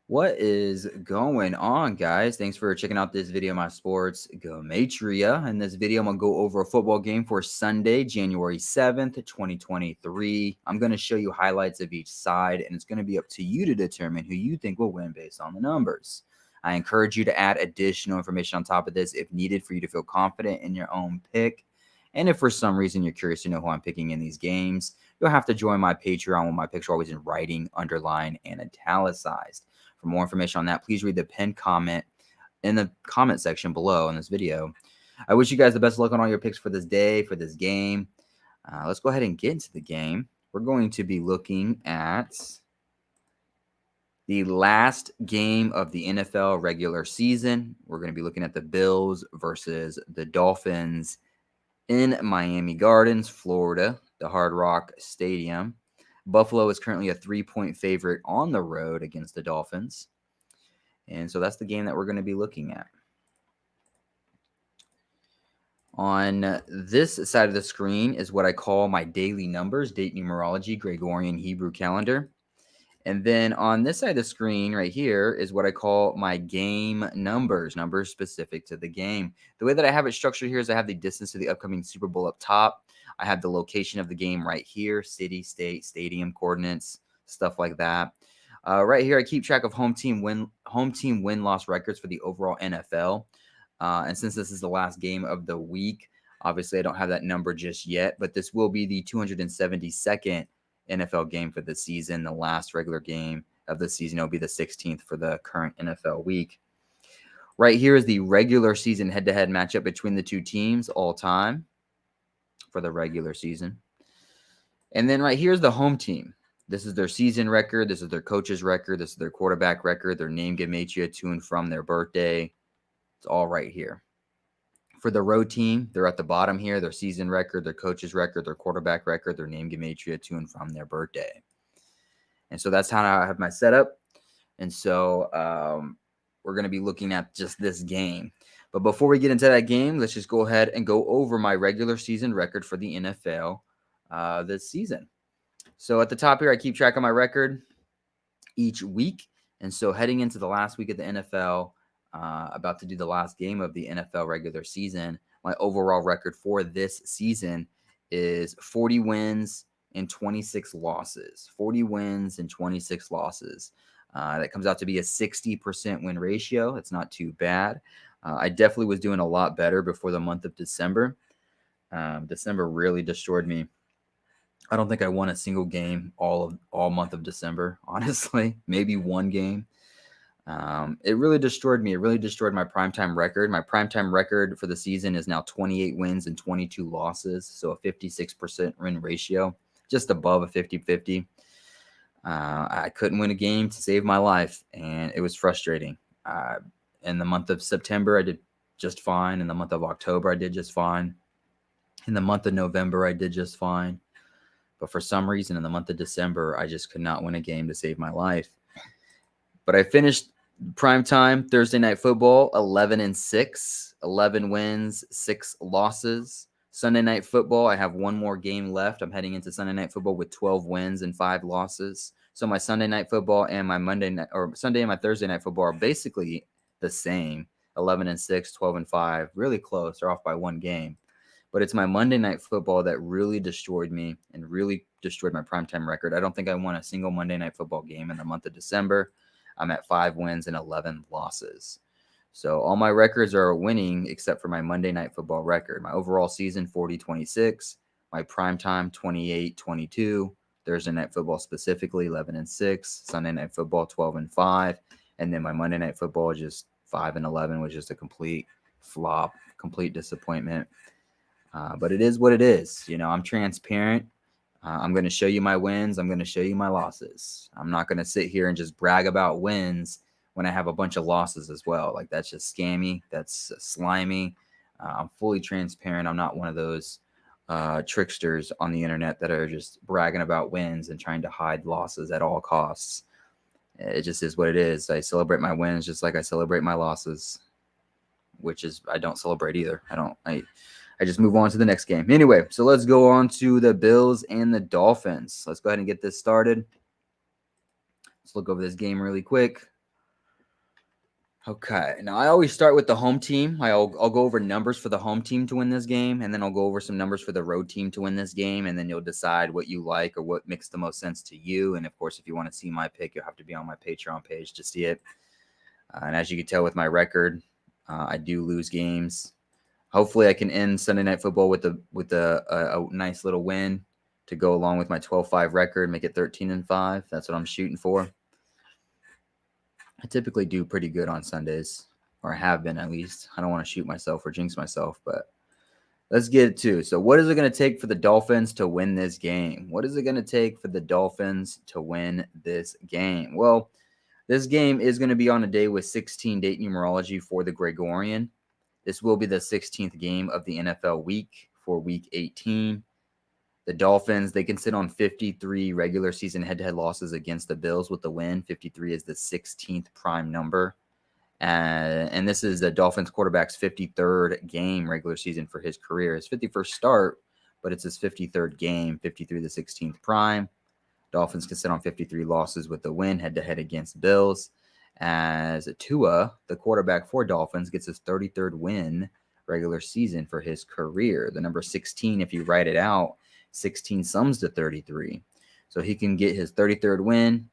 What is going on, guys? Thanks for checking out this video of my sports Gematria. In this video, I'm going to go over a football game for Sunday, January 7th, 2023. I'm going to show you highlights of each side, and it's going to be up to you to determine who you think will win based on the numbers. I encourage you to add additional information on top of this if needed for you to feel confident in your own pick. And if for some reason you're curious to know who I'm picking in these games, you'll have to join my Patreon where my picks are always in writing, underlined, and italicized. For more information on that, please read the pinned comment in the comment section below in this video. I wish you guys the best of luck on all your picks for this day, for this game. Let's go ahead and get into the game. We're going to be looking at the last game of the NFL regular season. We're going to be looking at the Bills versus the Dolphins in Miami Gardens, Florida, the Hard Rock Stadium. Buffalo is currently a 3-point favorite on the road against the Dolphins. And so that's the game that we're going to be looking at. On this side of the screen is what I call my daily numbers, date numerology, Gregorian Hebrew calendar. And then on this side of the screen right here is what I call my game numbers, numbers specific to the game. The way that I have it structured here is I have the distance to the upcoming Super Bowl up top. I have the location of the game right here, city, state, stadium coordinates, stuff like that. Right here, I keep track of home team win-loss records for the overall NFL. And since this is the last game of the week, obviously I don't have that number just yet, but this will be the 272nd NFL game for the season. The last regular game of the season will be the 16th for the current NFL week. Right here is the regular season head-to-head matchup between the two teams all time for the regular season. And then right here is the home team. This is their season record. This is their coach's record. This is their quarterback record, their name Gematria to and from their birthday. It's all right here. For the road team, they're at the bottom here, their season record, their coach's record, their quarterback record, their name Gematria to and from their birthday. And so that's how I have my setup. And so we're going to be looking at just this game. But before we get into that game, let's just go ahead and go over my regular season record for the NFL this season. So at the top here, I keep track of my record each week. And so heading into the last week of the NFL, about to do the last game of the NFL regular season, my overall record for this season is 40 wins and 26 losses. 40 wins and 26 losses. That comes out to be a 60% win ratio. That's not too bad. I definitely was doing a lot better before the month of December. December really destroyed me. I don't think I won a single game all month of December, honestly. Maybe one game. It really destroyed me. It really destroyed my primetime record. My primetime record for the season is now 28 wins and 22 losses, so a 56% win ratio, just above a 50-50. I couldn't win a game to save my life, and it was frustrating. In the month of September, I did just fine. In the month of October, I did just fine. In the month of November, I did just fine. But for some reason, in the month of December, I just could not win a game to save my life. But I finished primetime Thursday night football 11-6, 11 wins, 6 losses. Sunday night football, I have one more game left. I'm heading into Sunday night football with 12 wins and 5 losses. So my Sunday night football and my Sunday and my Thursday night football are basically the same. 11-6, 12-5, really close. They're off by one game. But it's my Monday night football that really destroyed me and really destroyed my primetime record. I don't think I won a single Monday night football game in the month of December. I'm at 5 wins and 11 losses. So all my records are winning except for my Monday night football record. My overall season, 40-26. My primetime, 28-22. Thursday night football specifically, 11-6. Sunday night football, 12-5. And then my Monday night football, just 5-11, was just a complete flop, complete disappointment. But it is what it is. You know, I'm transparent. I'm going to show you my wins. I'm going to show you my losses. I'm not going to sit here and just brag about wins when I have a bunch of losses as well. Like, that's just scammy. That's slimy. I'm fully transparent. I'm not one of those tricksters on the internet that are just bragging about wins and trying to hide losses at all costs. It just is what it is. I celebrate my wins just like I celebrate my losses, which is I don't celebrate either. I just move on to the next game. Anyway, so let's go on to the Bills and the Dolphins. Let's go ahead and get this started. Let's look over this game really quick. Okay. Now I always start with the home team. I'll go over numbers for the home team to win this game, and then I'll go over some numbers for the road team to win this game, and then you'll decide what you like or what makes the most sense to you. And of course, if you want to see my pick, you'll have to be on my Patreon page to see it. And as you can tell with my record, I do lose games. Hopefully, I can end Sunday Night Football with a nice little win to go along with my 12-5 record, make it 13-5. That's what I'm shooting for. I typically do pretty good on Sundays, or I have been at least. I don't want to shoot myself or jinx myself, but let's get it to. So, what is it going to take for the Dolphins to win this game? What is it going to take for the Dolphins to win this game? Well, this game is going to be on a day with 16 date numerology for the Gregorian. This will be the 16th game of the NFL week for week 18. The Dolphins, they can sit on 53 regular season head-to-head losses against the Bills with the win. 53 is the 16th prime number. And this is the Dolphins quarterback's 53rd game regular season for his career. His 51st start, but it's his 53rd game, 53 the 16th prime. Dolphins can sit on 53 losses with the win head-to-head against Bills. As Tua, the quarterback for Dolphins, gets his 33rd win regular season for his career. The number 16, if you write it out, 16 sums to 33. So he can get his 33rd win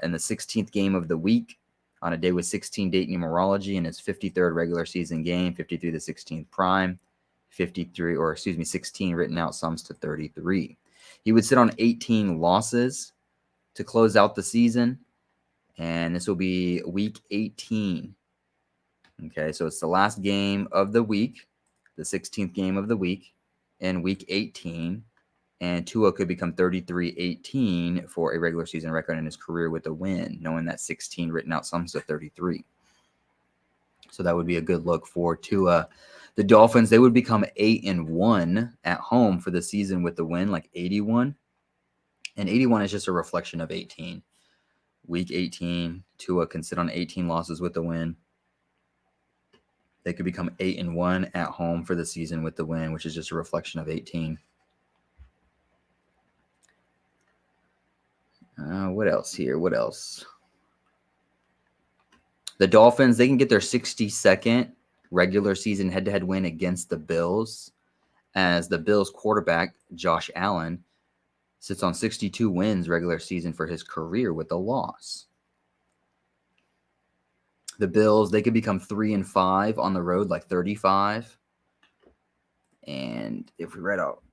in the 16th game of the week on a day with 16 date numerology in his 53rd regular season game, 53 the 16th prime, 16 written out sums to 33. He would sit on 18 losses to close out the season, and this will be week 18. Okay, so it's the last game of the week, the 16th game of the week in week 18, and Tua could become 33-18 for a regular season record in his career with a win, knowing that 16 written out sums to 33. So that would be a good look for Tua. The Dolphins, they would become 8-1 at home for the season with the win, like 81. And 81 is just a reflection of 18. Week 18, Tua can sit on 18 losses with the win. They could become 8-1 at home for the season with the win, which is just a reflection of 18. What else here? What else? The Dolphins, they can get their 62nd regular season head-to-head win against the Bills, as the Bills quarterback, Josh Allen, sits on 62 wins regular season for his career with a loss. The Bills, they could become 3-5 on the road, like 35. And if we read out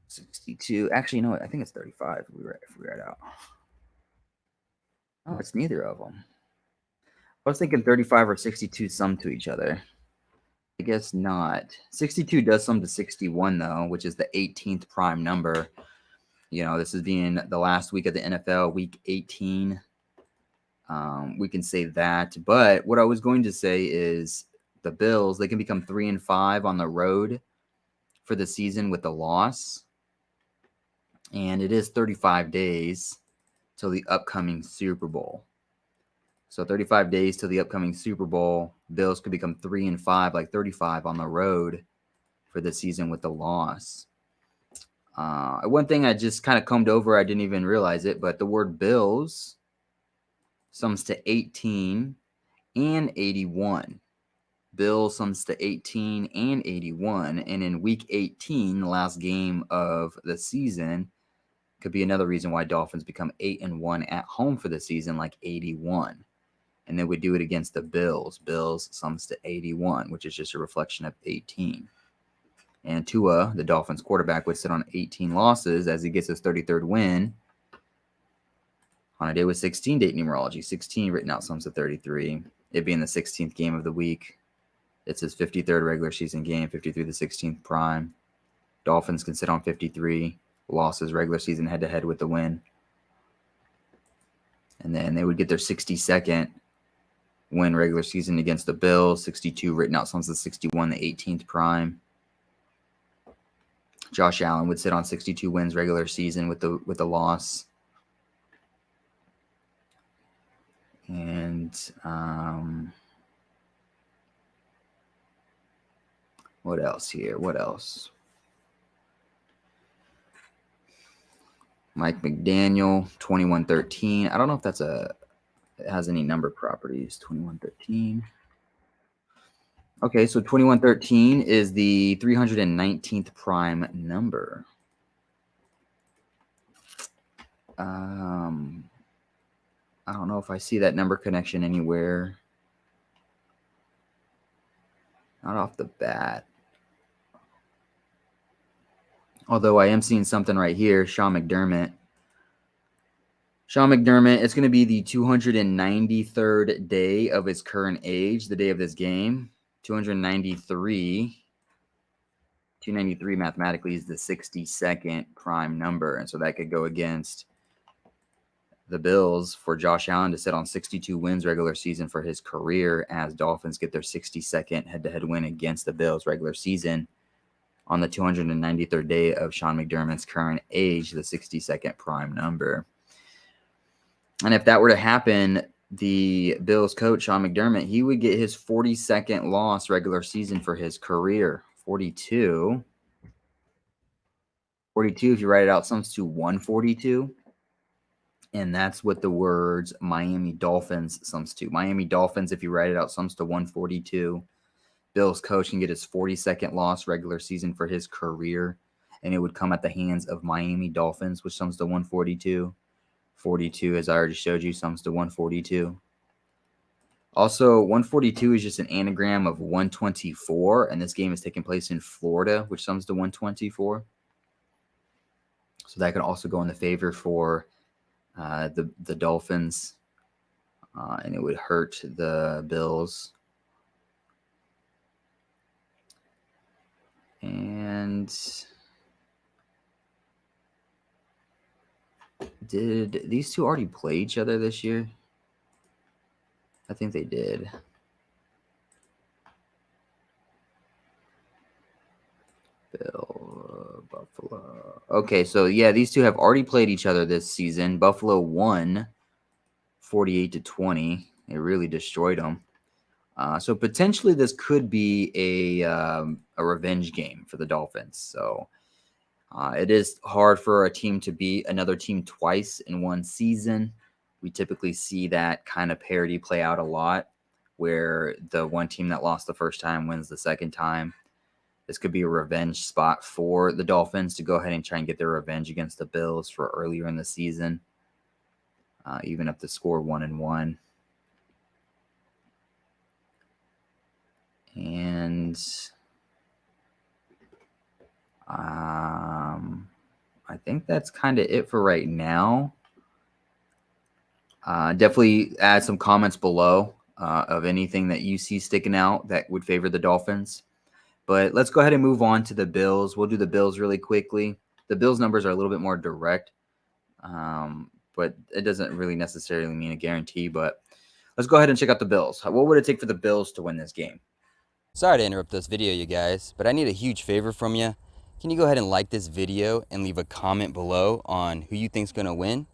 62, actually, you know what? I think it's 35 if we read out. Oh, it's neither of them. I was thinking 35 or 62 sum to each other. I guess not. 62 does sum to 61, though, which is the 18th prime number. You know, this is being the last week of the NFL, week 18. We can say that. But what I was going to say is the Bills, they can become 3-5 on the road for the season with a loss. And it is 35 days till the upcoming Super Bowl. So 35 days till the upcoming Super Bowl. Bills could become 3-5, like 35 on the road for the season with a loss. One thing I just kind of combed over, I didn't even realize it, but the word Bills sums to 18 and 81. Bills sums to 18 and 81. And in week 18, the last game of the season, could be another reason why Dolphins become 8-1 at home for the season, like 81. And they would do it against the Bills. Bills sums to 81, which is just a reflection of 18. And Tua, the Dolphins quarterback, would sit on 18 losses as he gets his 33rd win on a day with 16 date numerology. 16 written out sums to 33. It being the 16th game of the week. It's his 53rd regular season game, 53 the 16th prime. Dolphins can sit on 53 losses regular season head-to-head with the win. And then they would get their 62nd win regular season against the Bills. 62 written out sums to 61, the 18th prime. Josh Allen would sit on 62 wins regular season with the loss. And what else here? What else? Mike McDaniel, 21-13. I don't know if that's it has any number properties. 2113. Okay, so 2113 is the 319th prime number. I don't know if I see that number connection anywhere. Not off the bat. Although I am seeing something right here, Sean McDermott. Sean McDermott, it's going to be the 293rd day of his current age, the day of this game. 293. 293 mathematically is the 62nd prime number. And so that could go against the Bills for Josh Allen to sit on 62 wins regular season for his career as Dolphins get their 62nd head-to-head win against the Bills regular season on the 293rd day of Sean McDermott's current age, the 62nd prime number. And if that were to happen, the Bills coach, Sean McDermott, he would get his 42nd loss regular season for his career. 42. 42, if you write it out, sums to 142. And that's what the words Miami Dolphins sums to. Miami Dolphins, if you write it out, sums to 142. Bills coach can get his 42nd loss regular season for his career, and it would come at the hands of Miami Dolphins, which sums to 142. 42, as I already showed you, sums to 142. Also, 142 is just an anagram of 124, and this game is taking place in Florida, which sums to 124. So that could also go in the favor for the Dolphins, and it would hurt the Bills. And did these two already play each other this year? I think they did. Buffalo. Okay, so yeah, these two have already played each other this season. Buffalo won 48-20. It really destroyed them. So potentially this could be a revenge game for the Dolphins. So it is hard for a team to beat another team twice in one season. We typically see that kind of parity play out a lot, where the one team that lost the first time wins the second time. This could be a revenge spot for the Dolphins to go ahead and try and get their revenge against the Bills for earlier in the season, even up the score 1-1. And I think that's kind of it for right now. Definitely add some comments below of anything that you see sticking out that would favor the Dolphins. But let's go ahead and move on to the Bills. We'll do the Bills really quickly. The Bills numbers are a little bit more direct, but it doesn't really necessarily mean a guarantee. But let's go ahead and check out the Bills. What would it take for the Bills to win this game? Sorry to interrupt this video, you guys, but I need a huge favor from you. Can you go ahead and like this video and leave a comment below on who you think is going to win?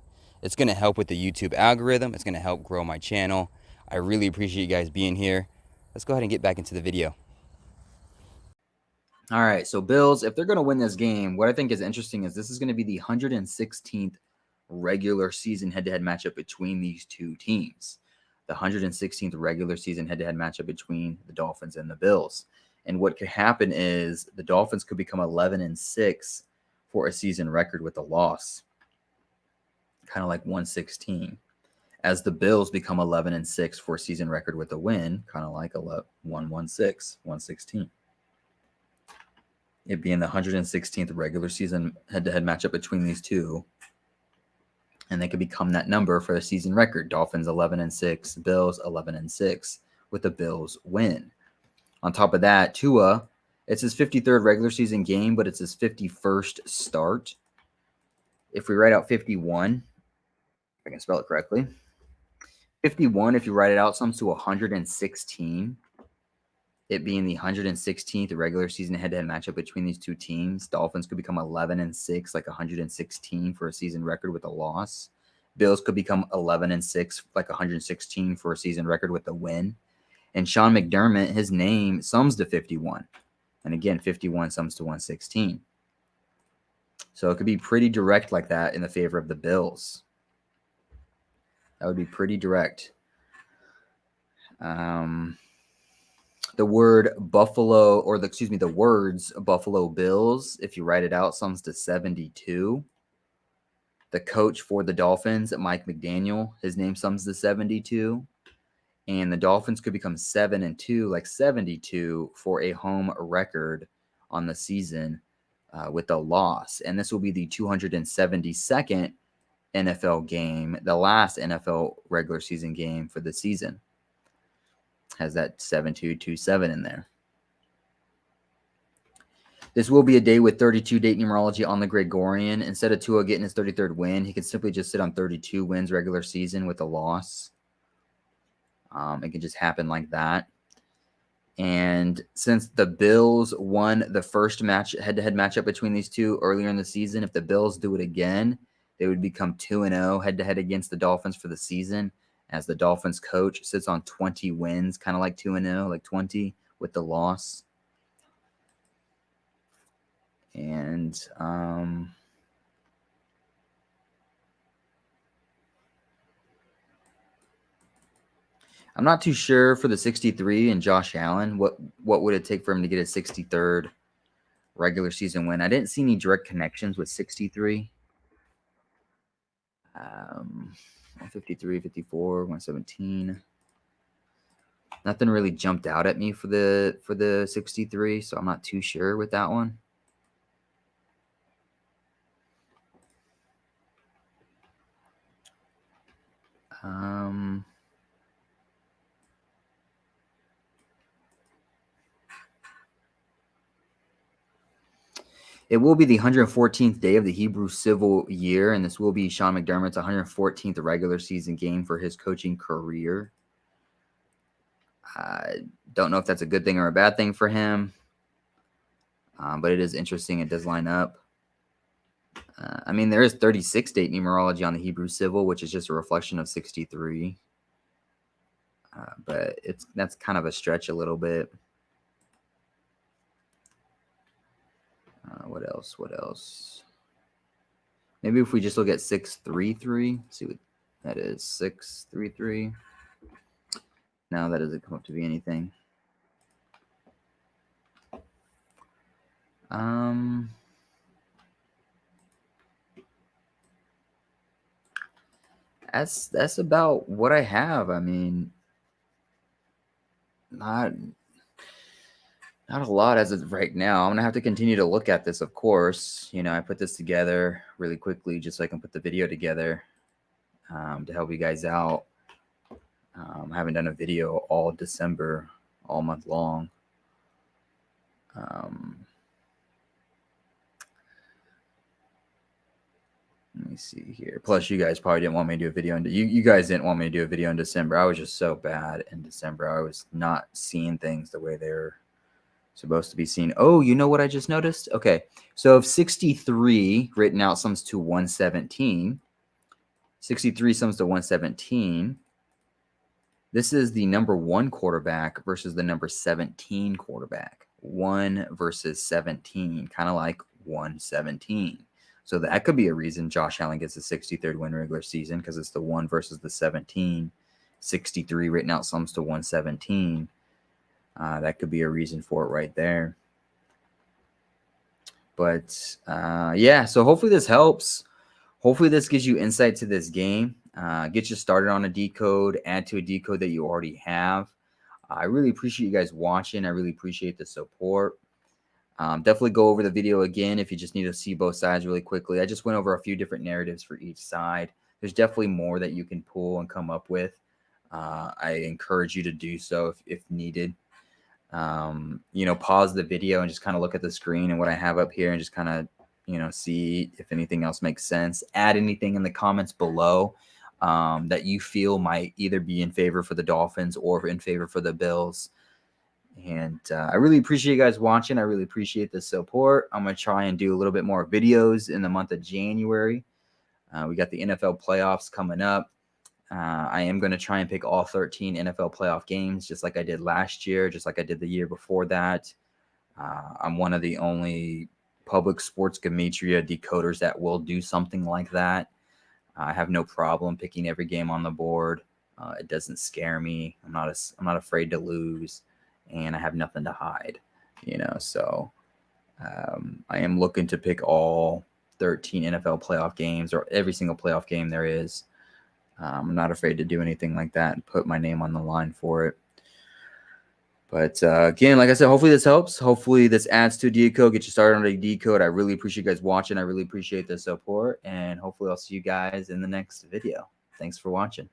It's going to help with the YouTube algorithm. It's going to help grow my channel. I really appreciate you guys being here. Let's go ahead and get back into the video. All right, so Bills, if they're going to win this game, what I think is interesting is this is going to be the 116th regular season head-to-head matchup between these two teams. The 116th regular season head-to-head matchup between the Dolphins and the Bills. And what could happen is the Dolphins could become 11-6 for a season record with a loss, kind of like 116, as the Bills become 11-6 for a season record with a win, kind of like 116. It being the 116th regular season head-to-head matchup between these two. And they could become that number for a season record. Dolphins 11-6, Bills 11-6 with the Bills win. On top of that, Tua, it's his 53rd regular season game, but it's his 51st start. If we write out 51, if I can spell it correctly, 51, if you write it out, sums to 116. It being the 116th regular season head-to-head matchup between these two teams. Dolphins could become 11-6, like 116 for a season record with a loss. Bills could become 11-6, like 116 for a season record with a win. And Sean McDermott, his name sums to 51. And again, 51 sums to 116. So it could be pretty direct like that in the favor of the Bills. That would be pretty direct. The word Buffalo, or the words Buffalo Bills, if you write it out, sums to 72. The coach for the Dolphins, Mike McDaniel, his name sums to 72. And the Dolphins could become 7-2, like 72, for a home record on the season with a loss. And this will be the 272nd NFL game, the last NFL regular season game for the season. Has that 7227 in there. This will be a day with 32 date numerology on the Gregorian. Instead of Tua getting his 33rd win, he can simply just sit on 32 wins regular season with a loss. It can just happen like that. And since the Bills won the first head-to-head matchup between these two earlier in the season, if the Bills do it again, they would become 2-0 head-to-head against the Dolphins for the season, as the Dolphins coach sits on 20 wins, kind of like 2-0, like 20 with the loss. And I'm not too sure for the 63 and Josh Allen. What would it take for him to get a 63rd regular season win? I didn't see any direct connections with 63. 153, 54, 117. Nothing really jumped out at me for the 63, so I'm not too sure with that one. It will be the 114th day of the Hebrew civil year, and this will be Sean McDermott's 114th regular season game for his coaching career. I don't know if that's a good thing or a bad thing for him, but it is interesting. It does line up. I mean, there is 36 date numerology on the Hebrew civil, which is just a reflection of 63. But that's kind of a stretch a little bit. What else? What else? Maybe if we just look at 633, see what that is. 633. No, that doesn't come up to be anything. That's about what I have. I mean, not a lot as of right now. I'm gonna have to continue to look at this, of course. I put this together really quickly just so I can put the video together to help you guys out. I haven't done a video all December, all month long. Let me see here. Plus, you guys probably didn't want me to do a video. You guys didn't want me to do a video in December. I was just so bad in December. I was not seeing things the way they're supposed to be seen. Oh, you know what I just noticed? Okay, so if 63 written out sums to 117, 63 sums to 117. This is the number 1 quarterback versus the number 17 quarterback. 1 versus 17, kind of like 117. So that could be a reason Josh Allen gets a 63rd win regular season, because it's the 1 versus the 17. 63 written out sums to 117. That could be a reason for it right there. But yeah, so hopefully this helps. Hopefully this gives you insight to this game. Get you started on a decode, add to a decode that you already have. I really appreciate you guys watching. I really appreciate the support. Definitely go over the video again if you just need to see both sides really quickly. I just went over a few different narratives for each side. There's definitely more that you can pull and come up with. I encourage you to do so if needed. Pause the video and just kind of look at the screen and what I have up here and just kind of, see if anything else makes sense. Add anything in the comments below that you feel might either be in favor for the Dolphins or in favor for the Bills. And I really appreciate you guys watching. I really appreciate the support. I'm going to try and do a little bit more videos in the month of January. We got the NFL playoffs coming up. I am going to try and pick all 13 NFL playoff games, just like I did last year, just like I did the year before that. I'm one of the only public sports Gematria decoders that will do something like that. I have no problem picking every game on the board. It doesn't scare me. I'm not afraid to lose, and I have nothing to hide. So I am looking to pick all 13 NFL playoff games, or every single playoff game there is. I'm not afraid to do anything like that and put my name on the line for it. But again, like I said, hopefully this helps. Hopefully this adds to decode, get you started on a decode. I really appreciate you guys watching. I really appreciate the support, and hopefully I'll see you guys in the next video. Thanks for watching.